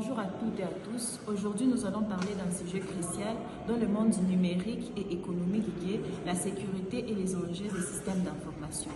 Bonjour à toutes et à tous. Aujourd'hui, nous allons parler d'un sujet crucial dans le monde numérique et économique qui est la sécurité et les enjeux des systèmes d'information.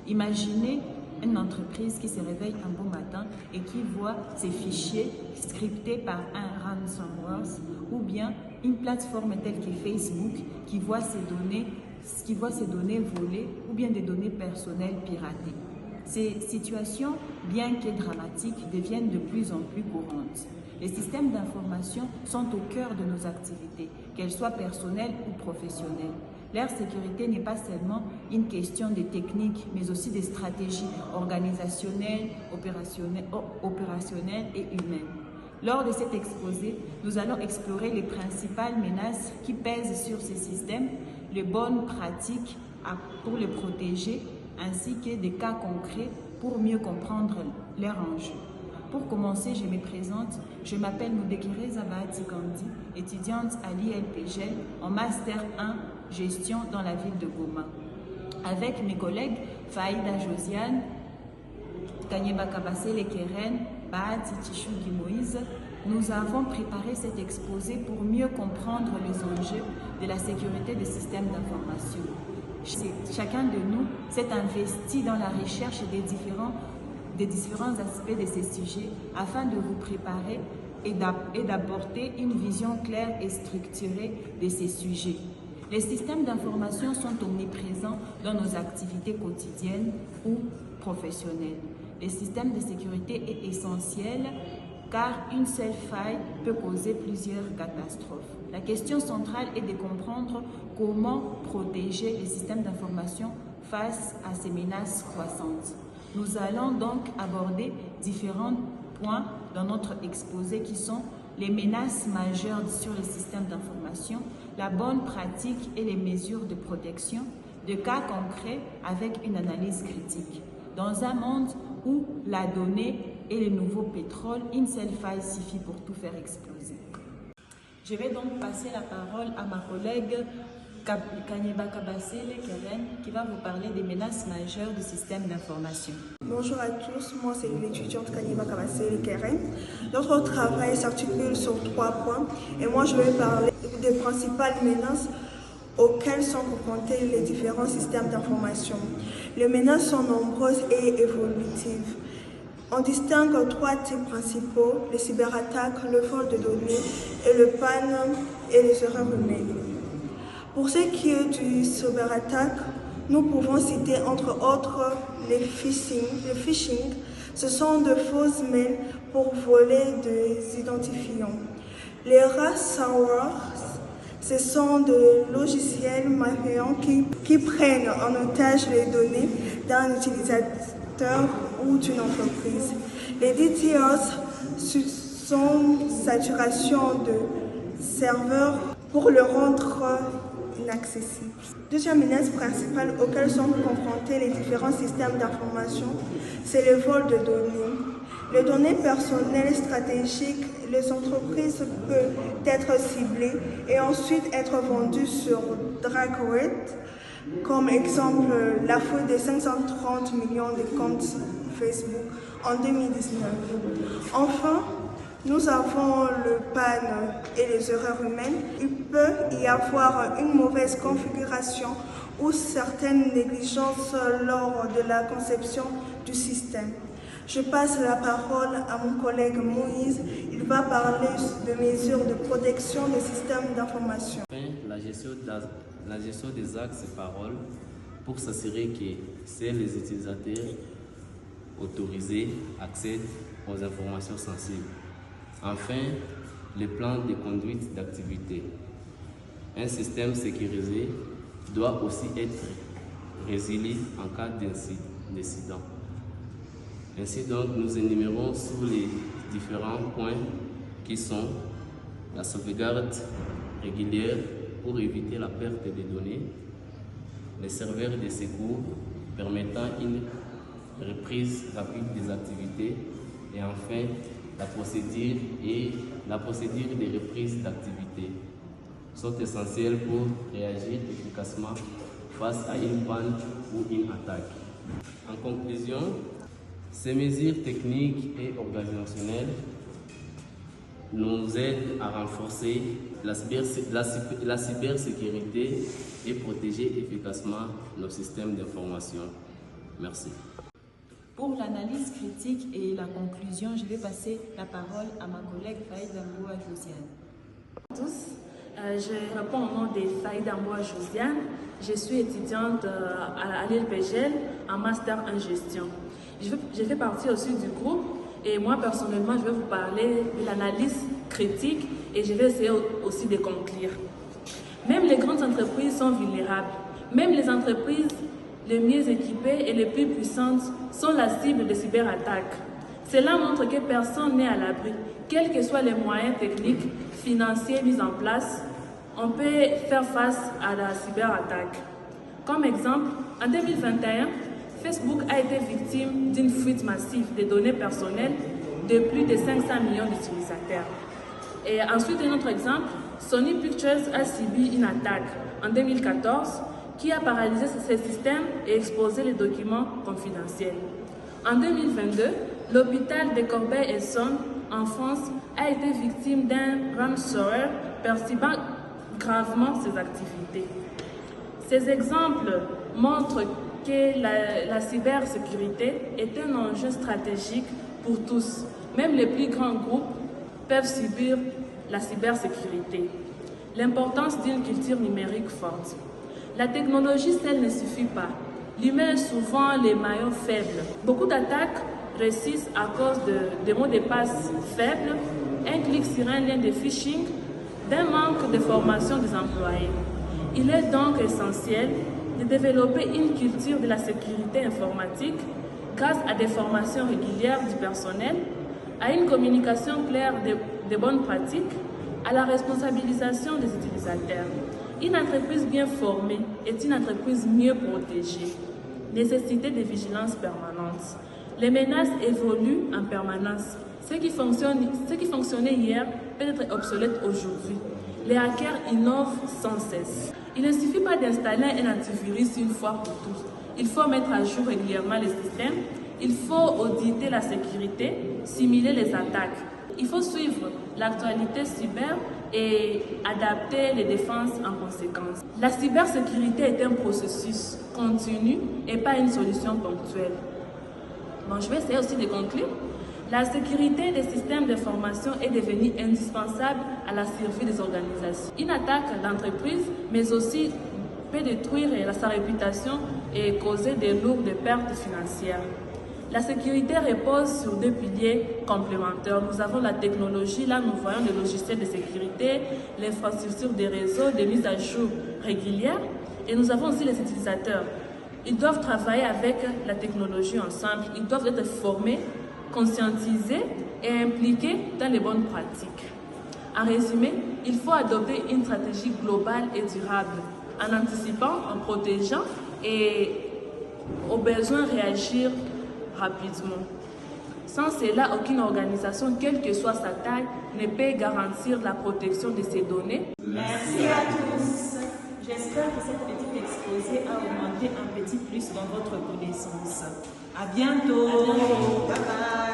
Imaginez une entreprise qui se réveille un beau matin et qui voit ses fichiers scriptés par un ransomware ou bien une plateforme telle que Facebook qui voit ses données volées ou bien des données personnelles piratées. Ces situations, bien que dramatiques, deviennent de plus en plus courantes. Les systèmes d'information sont au cœur de nos activités, qu'elles soient personnelles ou professionnelles. Leur sécurité n'est pas seulement une question de technique, mais aussi de stratégies organisationnelles, opérationnelles et humaines. Lors de cet exposé, nous allons explorer les principales menaces qui pèsent sur ces systèmes, les bonnes pratiques pour les protéger, ainsi que des cas concrets pour mieux comprendre leurs enjeux. Pour commencer, je me présente. Je m'appelle Moudekereza Bahati Kandi, étudiante à l'ILPGEL en Master 1 Gestion dans la ville de Goma. Avec mes collègues Faïda Josiane, Kanyeba Kabasele Keren, Bahati Tishugi Moïse, nous avons préparé cet exposé pour mieux comprendre les enjeux de la sécurité des systèmes d'information. Chacun de nous s'est investi dans la recherche des différents aspects de ces sujets afin de vous préparer et d'apporter une vision claire et structurée de ces sujets. Les systèmes d'information sont omniprésents dans nos activités quotidiennes ou professionnelles. Le système de sécurité est essentiel car une seule faille peut causer plusieurs catastrophes. La question centrale est de comprendre comment protéger les systèmes d'information face à ces menaces croissantes. Nous allons donc aborder différents points dans notre exposé qui sont les menaces majeures sur les systèmes d'information, la bonne pratique et les mesures de protection, de cas concrets avec une analyse critique. Dans un monde où la donnée est le nouveau pétrole, une seule faille suffit pour tout faire exploser. Je vais donc passer la parole à ma collègue Kanyeba Kabasele Keren qui va vous parler des menaces majeures du système d'information. Bonjour à tous, moi c'est l'étudiante Kanyeba Kabasele Keren. Notre travail s'articule sur 3 points et moi je vais parler des principales menaces auxquelles sont confrontés les différents systèmes d'information. Les menaces sont nombreuses et évolutives. On distingue 3 types principaux, les cyberattaques, le vol de données et le panne et les erreurs humaines. Pour ce qui est du cyberattaque, nous pouvons citer entre autres les phishing. Le phishing, ce sont de fausses mails pour voler des identifiants. Les ransomware, ce sont des logiciels malveillants qui prennent en otage les données d'un utilisateur ou d'une entreprise. Les DDoS sont saturation de serveurs pour le rendre inaccessible. Deuxième menace principale auxquelles sont confrontés les différents systèmes d'information, c'est le vol de données. Les données personnelles stratégiques, les entreprises peuvent être ciblées et ensuite être vendues sur Dark Web, comme exemple la fuite de 530 millions de comptes Facebook en 2019. Enfin, nous avons le panne et les erreurs humaines. Il peut y avoir une mauvaise configuration ou certaines négligences lors de la conception du système. Je passe la parole à mon collègue Moïse. Il va parler de mesures de protection des systèmes d'information. La gestion des axes et paroles pour s'assurer que seuls les utilisateurs autorisés accèdent aux informations sensibles. Enfin, les plans de conduite d'activité. Un système sécurisé doit aussi être résilié en cas d'incident. Ainsi donc, nous énumérons sur les différents points qui sont la sauvegarde régulière pour éviter la perte des données, les serveurs de secours permettant une reprise rapide des activités et enfin la procédure de reprise d'activité sont essentielles pour réagir efficacement face à une panne ou une attaque. En conclusion, ces mesures techniques et organisationnelles nous aide à renforcer la cybersécurité et protéger efficacement nos systèmes d'information. Merci. Pour l'analyse critique et la conclusion, je vais passer la parole à ma collègue Faïda Mboua Josiane. Bonjour à tous, je réponds au nom de Faïda Mboua Josiane. Je suis étudiante à l'ILPGL en Master en Gestion. Je fais partie aussi du groupe et moi personnellement, je vais vous parler de l'analyse critique et je vais essayer aussi de conclure. Même les grandes entreprises sont vulnérables. Même les entreprises les mieux équipées et les plus puissantes sont la cible de cyberattaques. Cela montre que personne n'est à l'abri. Quels que soient les moyens techniques, financiers mis en place, on peut faire face à la cyberattaque. Comme exemple, en 2021, Facebook a été victime d'une fuite massive de données personnelles de plus de 500 millions d'utilisateurs. Et ensuite, un autre exemple, Sony Pictures a subi une attaque en 2014 qui a paralysé ses systèmes et exposé les documents confidentiels. En 2022, l'hôpital de Corbeil-Essonnes en France a été victime d'un ransomware perturbant gravement ses activités. Ces exemples montrent que la cybersécurité est un enjeu stratégique pour tous. Même les plus grands groupes peuvent subir la cybersécurité. L'importance d'une culture numérique forte. La technologie seule ne suffit pas. L'humain est souvent le maillon faible. Beaucoup d'attaques réussissent à cause de mots de passe faibles, un clic sur un lien de phishing, d'un manque de formation des employés. Il est donc essentiel de développer une culture de la sécurité informatique grâce à des formations régulières du personnel, à une communication claire des bonnes pratiques, à la responsabilisation des utilisateurs. Une entreprise bien formée est une entreprise mieux protégée. Nécessité de vigilance permanente. Les menaces évoluent en permanence. Ce qui fonctionnait hier peut être obsolète aujourd'hui. Les hackers innovent sans cesse. Il ne suffit pas d'installer un antivirus une fois pour toutes. Il faut mettre à jour régulièrement les systèmes. Il faut auditer la sécurité, simuler les attaques. Il faut suivre l'actualité cyber et adapter les défenses en conséquence. La cybersécurité est un processus continu et pas une solution ponctuelle. Bon, je vais essayer aussi de conclure. La sécurité des systèmes d'information est devenue indispensable à la survie des organisations. Une attaque d'entreprise, mais aussi peut détruire sa réputation et causer de lourdes pertes financières. La sécurité repose sur deux piliers complémentaires. Nous avons la technologie, là nous voyons les logiciels de sécurité, l'infrastructure des réseaux, des mises à jour régulières, et nous avons aussi les utilisateurs. Ils doivent travailler avec la technologie ensemble, ils doivent être formés, conscientisés et impliqués dans les bonnes pratiques. En résumé, il faut adopter une stratégie globale et durable, en anticipant, en protégeant et au besoin réagir rapidement. Sans cela, aucune organisation, quelle que soit sa taille, ne peut garantir la protection de ses données. Merci à tous. J'espère que cette petite exposé a augmenté un petit plus dans votre connaissance. À bientôt. Bye bye.